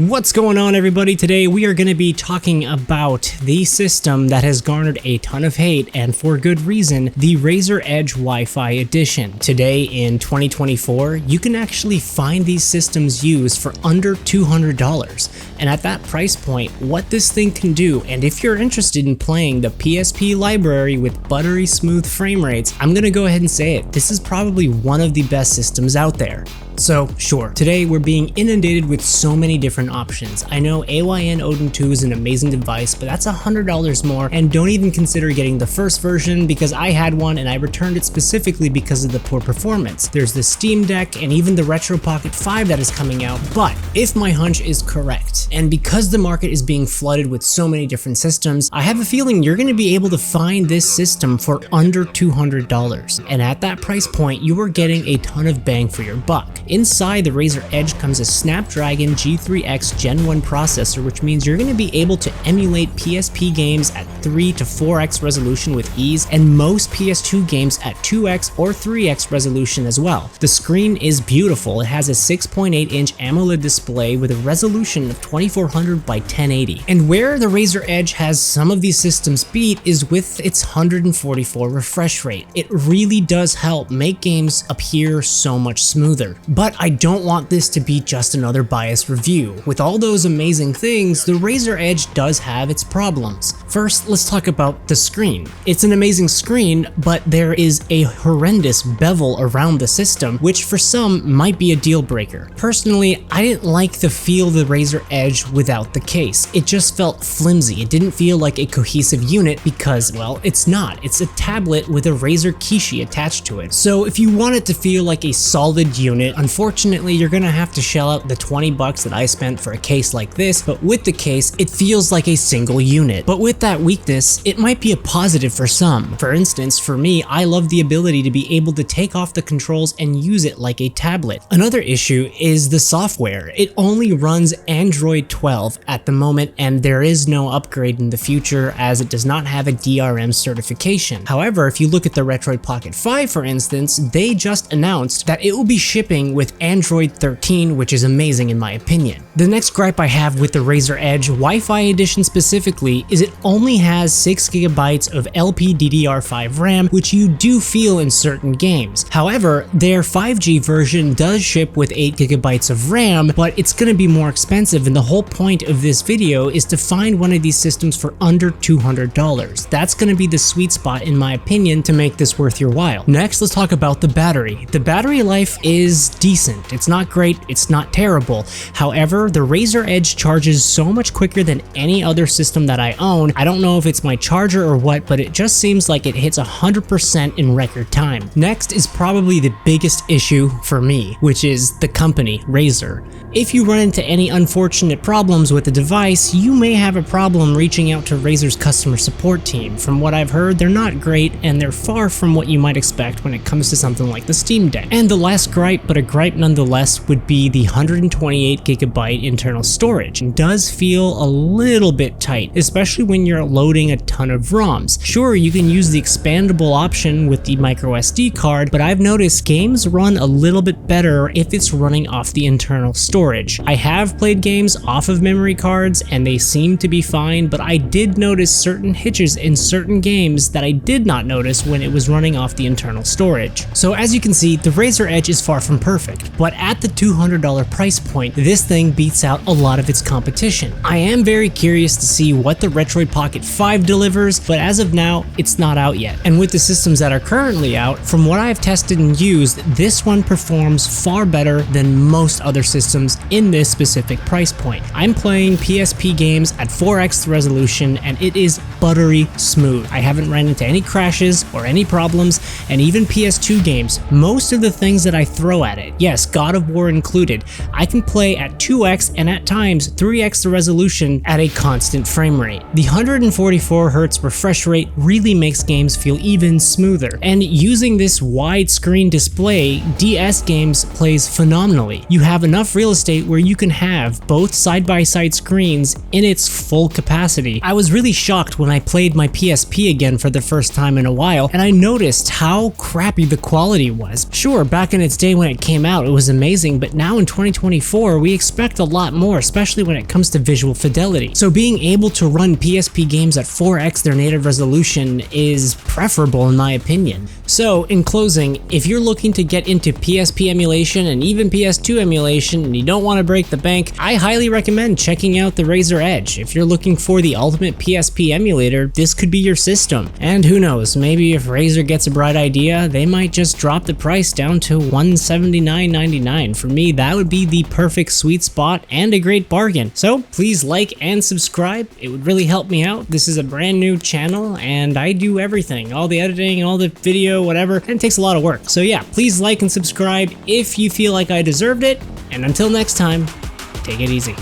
What's going on, everybody? Today we are going to be talking about the system that has garnered a ton of hate, and for good reason, the Razer Edge Wi-Fi edition. Today in 2024, you can actually find these systems used for under $200, and at that price point, what this thing can do, and if you're interested in playing the PSP library with buttery smooth frame rates, I'm going to go ahead and say it, this is probably one of the best systems out there. So sure, today we're being inundated with so many different options. I know AYN Odin 2 is an amazing device, but that's $100 more, and don't even consider getting the first version because I had one and I returned it specifically because of the poor performance. There's the Steam Deck and even the Retro Pocket 5 that is coming out, but if my hunch is correct, and because the market is being flooded with so many different systems, I have a feeling you're going to be able to find this system for under $200, and at that price point, you are getting a ton of bang for your buck. Inside the Razer Edge comes a Snapdragon G3X Gen 1 processor, which means you're going to be able to emulate PSP games at 3 to 4x resolution with ease, and most PS2 games at 2x or 3x resolution as well. The screen is beautiful. It has a 6.8-inch AMOLED display with a resolution of 2400 by 1080. And where the Razer Edge has some of these systems beat is with its 144 refresh rate. It really does help make games appear so much smoother. But I don't want this to be just another biased review. With all those amazing things, the Razer Edge does have its problems. First, let's talk about the screen. It's an amazing screen, but there is a horrendous bevel around the system, which for some might be a deal breaker. Personally, I didn't like the feel of the Razer Edge without the case. It just felt flimsy. It didn't feel like a cohesive unit because, well, it's not. It's a tablet with a Razer Kishi attached to it. So if you want it to feel like a solid unit, unfortunately, you're gonna have to shell out the 20 bucks that I spent for a case like this, but with the case, it feels like a single unit. But with that weakness, it might be a positive for some. For instance, for me, I love the ability to be able to take off the controls and use it like a tablet. Another issue is the software. It only runs Android 12 at the moment, and there is no upgrade in the future as it does not have a DRM certification. However, if you look at the Retro Pocket 5, for instance, they just announced that it will be shipping with Android 13, which is amazing in my opinion. The next gripe I have with the Razer Edge Wi-Fi edition specifically is it only has 6 GB of LPDDR5 RAM, which you do feel in certain games. However, their 5G version does ship with 8 GB of RAM, but it's going to be more expensive, and the whole point of this video is to find one of these systems for under $200. That's going to be the sweet spot in my opinion to make this worth your while. Next, let's talk about the battery. The battery life is decent. It's not great, it's not terrible. However, the Razer Edge charges so much quicker than any other system that I own. I don't know if it's my charger or what, but it just seems like it hits 100% in record time. Next is probably the biggest issue for me, which is the company, Razer. If you run into any unfortunate problems with the device, you may have a problem reaching out to Razer's customer support team. From what I've heard, they're not great, and they're far from what you might expect when it comes to something like the Steam Deck. And the last gripe, but a gripe nonetheless, would be the 128 GB internal storage. It does feel a little bit tight, especially when you're loading a ton of ROMs. Sure, you can use the expandable option with the micro SD card, but I've noticed games run a little bit better if it's running off the internal storage. I have played games off of memory cards and they seem to be fine, but I did notice certain hitches in certain games that I did not notice when it was running off the internal storage. So as you can see, the Razer Edge is far from perfect, but at the $200 price point, this thing beats out a lot of its competition. I am very curious to see what the Retro Pocket 5 delivers, but as of now, it's not out yet. And with the systems that are currently out, from what I've tested and used, this one performs far better than most other systems in this specific price point. I'm playing PSP games at 4x resolution and it is buttery smooth. I haven't run into any crashes or any problems, and even PS2 games, most of the things that I throw at it, yes, God of War included, I can play at 2x and at times 3x the resolution at a constant frame rate. The 144Hz refresh rate really makes games feel even smoother, and using this widescreen display, DS games plays phenomenally. You have enough real estate where you can have both side-by-side screens in its full capacity. I was really shocked when I played my PSP again for the first time in a while, and I noticed how crappy the quality was. Sure, back in its day when it came out, it was amazing, but now in 2024, we expect expect a lot more, especially when it comes to visual fidelity. So being able to run PSP games at 4x their native resolution is preferable in my opinion. So in closing, if you're looking to get into PSP emulation and even PS2 emulation and you don't want to break the bank, I highly recommend checking out the Razer Edge. If you're looking for the ultimate PSP emulator, this could be your system. And who knows, maybe if Razer gets a bright idea, they might just drop the price down to $179.99. For me, that would be the perfect sweet spot and a great bargain. So please like and subscribe. It would really help me out. This is a brand new channel and I do everything, all the editing, all the video, whatever, and it takes a lot of work. So yeah, please like and subscribe if you feel like I deserved it. And until next time, take it easy.